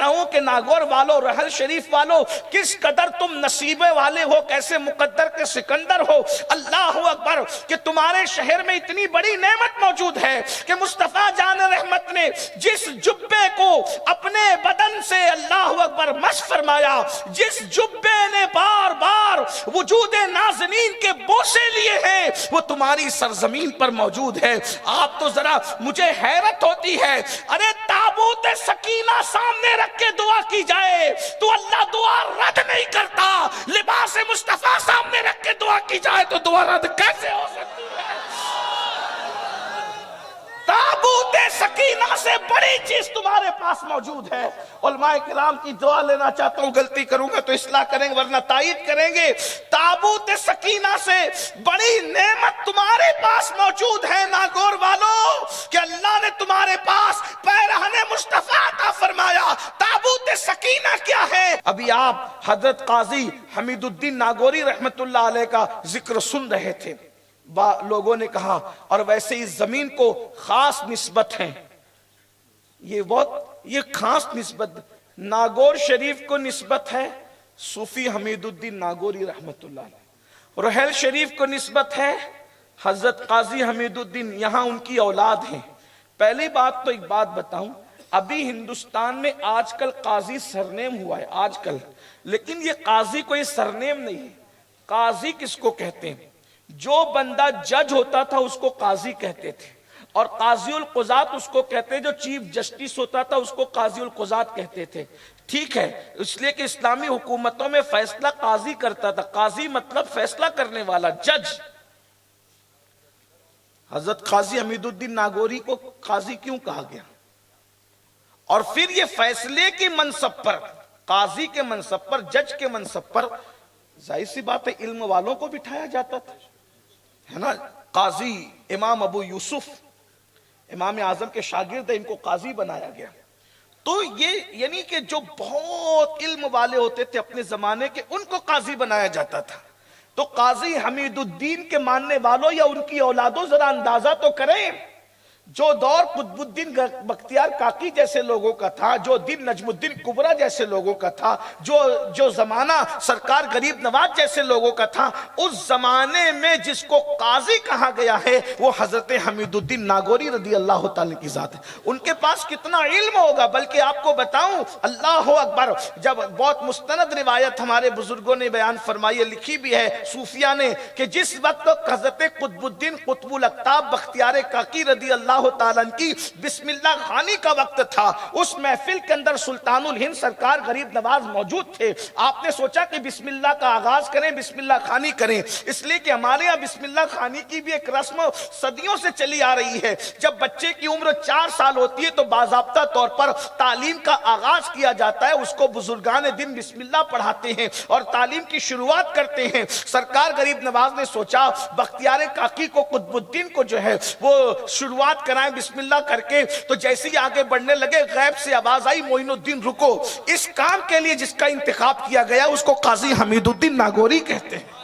کہتا ہوں کہ ناگور والو، رحل شریف والو، کس قدر تم نصیبے والے ہو، کیسے مقدر کے سکندر ہو۔ اللہ اکبر کہ تمہارے شہر میں اتنی بڑی نعمت موجود ہے کہ مصطفیٰ جان رحمت نے جس جبے کو اپنے بدن سے اللہ اکبر مس فرمایا، جس جبے نے بار بار وجود نازنین کے بوسے لیے ہیں، وہ تمہاری سرزمین پر موجود ہے۔ آپ تو ذرا، مجھے حیرت ہوتی ہے، ارے تابوت سکینہ سامنے رکھ کے دعا کی جائے تو اللہ دعا رد نہیں کرتا، لباس مصطفیٰ سامنے رکھ کے دعا کی جائے تو دعا رد کیسے ہو سکتی ہے؟ تابوت سکینہ سے بڑی چیز تمہارے پاس موجود ہے۔ علماء کرام کی دعا لینا چاہتا ہوں، غلطی کروں گا تو اصلاح کریں گے ورنہ تائید کریں گے۔ تابوت سکینہ سے بڑی نعمت تمہارے پاس موجود ہے ناگور والو، کہ اللہ نے تمہارے پاس پیرہن مصطفیٰ عطا فرمایا۔ تابوت سکینہ کیا ہے؟ ابھی آپ حضرت قاضی حمید الدین ناگوری رحمت اللہ علیہ کا ذکر سن رہے تھے۔ لوگوں نے کہا اور ویسے اس زمین کو خاص نسبت ہے، یہ خاص نسبت ناگور شریف کو نسبت ہے صوفی حمید الدین ناگوری رحمت اللہ علیہ، رحل شریف کو نسبت ہے حضرت قاضی حمید الدین، یہاں ان کی اولاد ہیں۔ پہلی بات تو ایک بات بتاؤں، ابھی ہندوستان میں آج کل قاضی سرنیم ہوا ہے آج کل، لیکن یہ قاضی کوئی سرنیم نہیں ہے۔ قاضی کس کو کہتے ہیں؟ جو بندہ جج ہوتا تھا اس کو قاضی کہتے تھے، اور قاضی القضات اس کو کہتے، جو چیف جسٹس ہوتا تھا اس کو قاضی القضات کہتے تھے۔ ٹھیک ہے، اس لیے کہ اسلامی حکومتوں میں فیصلہ قاضی کرتا تھا، قاضی مطلب فیصلہ کرنے والا، جج۔ حضرت قاضی حمید الدین ناگوری کو قاضی کیوں کہا گیا؟ اور پھر یہ فیصلے کے منصب پر، قاضی کے منصب پر، جج کے منصب پر ظاہر سی بات ہے علم والوں کو بٹھایا جاتا تھا، ہے نا۔ قاضی امام ابو یوسف امام اعظم کے شاگرد ہیں، ان کو قاضی بنایا گیا۔ تو یہ یعنی کہ جو بہت علم والے ہوتے تھے اپنے زمانے کے، ان کو قاضی بنایا جاتا تھا۔ تو قاضی حمید الدین کے ماننے والوں یا ان کی اولادوں ذرا اندازہ تو کریں، جو دور قطب الدین بختیار کاکی جیسے لوگوں کا تھا، جو دن نجم الدین کبریٰ جیسے لوگوں کا تھا، جو زمانہ سرکار غریب نواز جیسے لوگوں کا تھا، اس زمانے میں جس کو قاضی کہا گیا ہے وہ حضرت حمید الدین ناگوری رضی اللہ تعالیٰ کی ذات ہے۔ ان کے پاس کتنا علم ہوگا، بلکہ آپ کو بتاؤں، اللہ اکبر، جب بہت مستند روایت ہمارے بزرگوں نے بیان فرمائی ہے، لکھی بھی ہے صوفیہ نے، کہ جس وقت حضرت قطب الدین قطب الاقطاب بختیار کاکی رضی اللہ تعالیٰ کی بسم اللہ خانی کا وقت تھا، اس محفل کے اندر سلطان الہند سرکار غریب نواز موجود تھے۔ آپ نے سوچا کہ بسم اللہ کا آغاز کریں، بسم اللہ خانی کریں، اس لیے کہ ہمارے یہاں بسم اللہ خانی کی بھی ایک رسم صدیوں سے چلی آ رہی ہے۔ جب بچے کی عمر 4 سال ہوتی ہے تو باضابطہ طور پر تعلیم کا آغاز کیا جاتا ہے، اس کو بزرگان دین بسم اللہ پڑھاتے ہیں اور تعلیم کی شروعات کرتے ہیں۔ سرکار غریب نواز نے سوچا بختیار کاکی کو، قطب الدین کو جو ہے وہ شروعات کرائیں بسم اللہ کر کے، تو جیسے ہی آگے بڑھنے لگے غیب سے آواز آئی، معین الدین رکو۔ اس کام کے لیے جس کا انتخاب کیا گیا اس کو قاضی حمید الدین ناگوری کہتے ہیں۔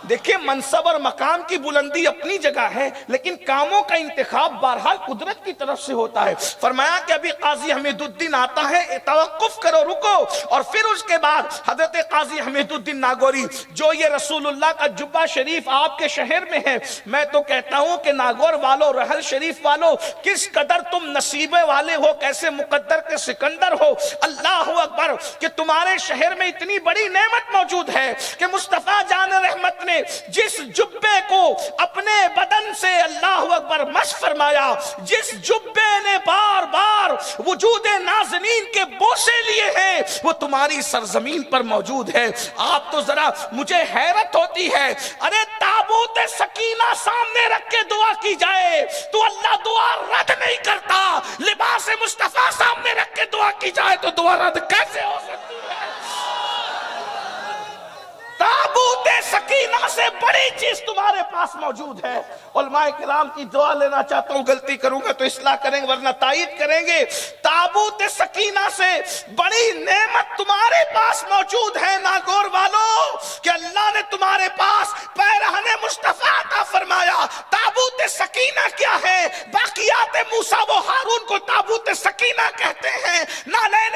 دیکھیں، منصب اور مقام کی بلندی اپنی جگہ ہے، لیکن کاموں کا انتخاب بہرحال قدرت کی طرف سے ہوتا ہے۔ فرمایا کہ ابھی قاضی حمید الدین آتا ہے، توقف کرو، رکو، اور پھر اس کے بعد حضرت قاضی حمید الدین ناگوری، جو یہ رسول اللہ کا جبہ شریف آپ کے شہر میں ہے، میں تو کہتا ہوں کہ ناگور والو، رحل شریف والو، کس قدر تم نصیبے والے ہو، کیسے مقدر کے سکندر ہو۔ اللہ اکبر کہ تمہارے شہر میں اتنی بڑی نعمت موجود ہے کہ مصطفیٰ جان رحمت نے جس جبے کو اپنے بدن سے اللہ اکبر مس فرمایا، جس جبے نے بار بار وجود نازنین کے بوسے لیے ہیں، وہ تمہاری سرزمین پر موجود ہے۔ آپ تو ذرا، مجھے حیرت ہوتی ہے، ارے تابوت سکینہ سامنے رکھ کے دعا کی جائے تو اللہ دعا رد نہیں کرتا، لباس مصطفیٰ سامنے رکھ کے دعا کی جائے تو دعا رد کیسے ہو سکتی ہے؟ تابوت سکینہ سے بڑی چیز تمہارے پاس موجود ہے۔ علماء کرام کی دعا لینا چاہتا ہوں، غلطی کروں گا تو اصلاح کریں گے ورنہ تائید کریں گے۔ تابوت سکینہ سے بڑی نعمت تمہارے پاس موجود ہے ناگور والو، کہ اللہ نے تمہارے پاس پیرہن مصطفیٰ عطا فرمایا۔ تابوت سکینہ کیا ہے؟ باقیات موسیٰ و ہارون کو تابوت سکینہ کہتے ہیں، نالین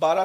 12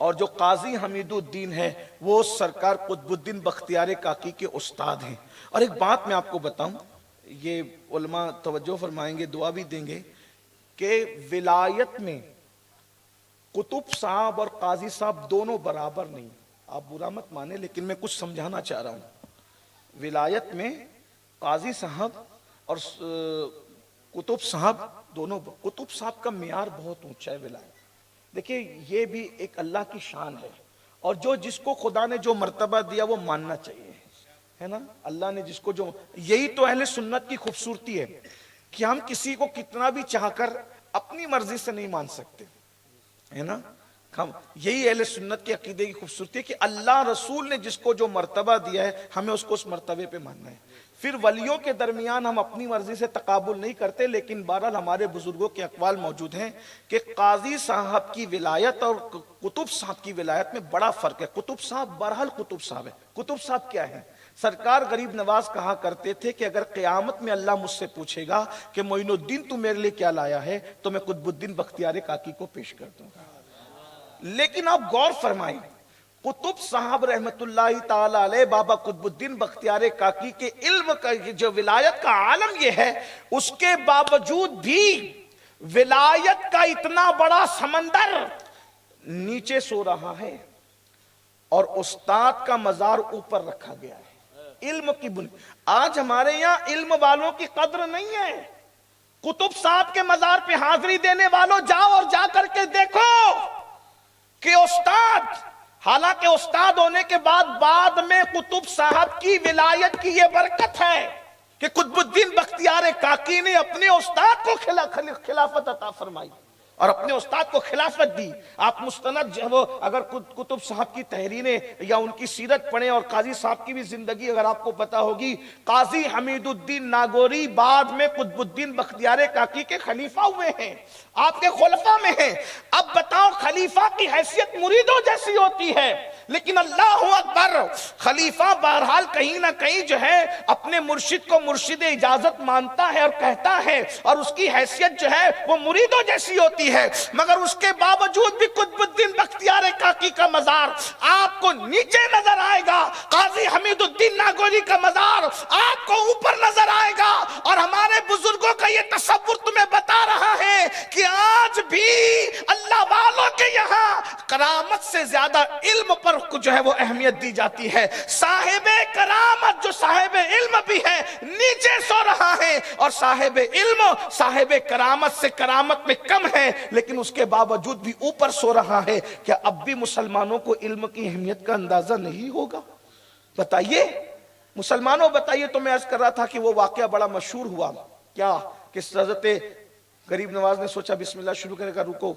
اور جو قاضی حمید الدین ہے وہ سرکار قطب الدین بختیار کاکی کے استاد ہیں. اور ایک بات میں آپ کو بتاؤں, یہ علماء توجہ فرمائیں گے, دعا بھی دیں گے, کہ ولایت میں قطب صاحب اور قاضی صاحب دونوں برابر نہیں. آپ برا مت مانیں لیکن میں کچھ سمجھانا چاہ رہا ہوں. ولایت میں قاضی صاحب اور قطب صاحب دونوں, قطب صاحب کا معیار بہت اونچا ہے ولایت. دیکھیے یہ بھی ایک اللہ کی شان ہے, اور جس کو خدا نے جو مرتبہ دیا وہ ماننا چاہیے, ہے نا. اللہ نے جس کو جو, یہی تو اہل سنت کی خوبصورتی ہے کہ ہم کسی کو کتنا بھی چاہ کر اپنی مرضی سے نہیں مان سکتے, ہے نا. یہی اہل سنت کے عقیدے کی خوبصورتی ہے کہ اللہ رسول نے جس کو جو مرتبہ دیا ہے ہمیں اس کو اس مرتبے پہ ماننا ہے. پھر ولیوں کے درمیان ہم اپنی مرضی سے تقابل نہیں کرتے, لیکن بہرحال ہمارے بزرگوں کے اقوال موجود ہیں کہ قاضی صاحب کی ولایت اور قطب صاحب کی ولایت میں بڑا فرق ہے. قطب صاحب بہرحال قطب صاحب ہے. قطب صاحب کیا ہے؟ سرکار غریب نواز کہا کرتے تھے کہ اگر قیامت میں اللہ مجھ سے پوچھے گا کہ معین الدین تو میرے لیے کیا لایا ہے, تو میں قطب الدین بختیار کاکی کو پیش کر دوں گا. لیکن آپ غور فرمائیں, قطب صاحب رحمت اللہ تعالی علیہ, بابا قطب الدین بختیار کاکی کے علم کا جو ولایت کا عالم یہ ہے, اس کے باوجود بھی ولایت کا اتنا بڑا سمندر نیچے سو رہا ہے اور استاد کا مزار اوپر رکھا گیا ہے. علم کی آج ہمارے یہاں علم والوں کی قدر نہیں ہے. قطب صاحب کے مزار پہ حاضری دینے والوں جاؤ اور جا کر کے دیکھو کہ استاد, حالانکہ استاد ہونے کے بعد میں قطب صاحب کی ولایت کی یہ برکت ہے کہ قطب الدین بختیار کاکی نے اپنے استاد کو خلافت عطا فرمائی اور اپنے استاد کو خلافت دی. آپ مستند وہ اگر قطب صاحب کی تحریریں یا ان کی سیرت پڑھیں, اور قاضی صاحب کی بھی زندگی اگر آپ کو پتا ہوگی, قاضی حمید الدین ناگوری بعد میں قطب الدین بختیار کاکی کے خلیفہ ہوئے ہیں, آپ کے خلفاء میں ہیں. اب بتاؤ, خلیفہ کی حیثیت مریدوں جیسی ہوتی ہے, لیکن اللہ اکبر, خلیفہ بہرحال کہیں نہ کہیں جو ہے اپنے مرشد کو مرشد اجازت مانتا ہے اور کہتا ہے, اور اس کی حیثیت جو ہے وہ مریدوں جیسی ہوتی ہے. مگر اس کے باوجود بھی قطب الدین بختیار کاکی کا مزار آپ کو نیچے نظر آئے گا, قاضی حمید الدین ناگوری کا مزار آپ کو اوپر نظر آئے گا. اور ہمارے بزرگوں کا یہ تصور تمہیں بتا رہا ہے کہ آج بھی اللہ والوں کے یہاں کرامت سے زیادہ علم پر جو ہے وہ اہمیت دی جاتی ہے. صاحب کرامت جو صاحب علم بھی ہے نیچے سو رہا ہے, اور صاحب علم صاحب کرامت سے کرامت میں کم ہے, لیکن اس کے باوجود بھی اوپر سو رہا ہے. کیا اب بھی مسلمانوں کو علم کی اہمیت کا اندازہ نہیں ہوگا؟ بتائیے مسلمانوں, بتائیے. تو میں عرض کر رہا تھا کہ وہ واقعہ بڑا مشہور ہوا, کیا کہ حضرت غریب نواز نے سوچا بسم اللہ شروع کرے گا, رکو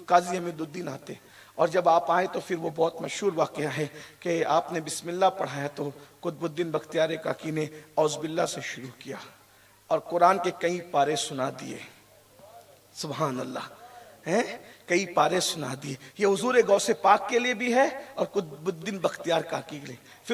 قاضی حمید الدین آتے, اور جب آپ آئے تو پھر وہ بہت مشہور واقعہ ہے کہ آپ نے بسم اللہ پڑھایا تو قطب الدین بختیار کاکی نے اعوذ باللہ سے شروع کیا اور قرآن کے کئی پارے سنا دیے. سبحان اللہ, کئی پارے سنا دیے. یہ حضور غوث پاک کے لیے بھی ہے اور قطب الدین بختیار کاکی کے لیے.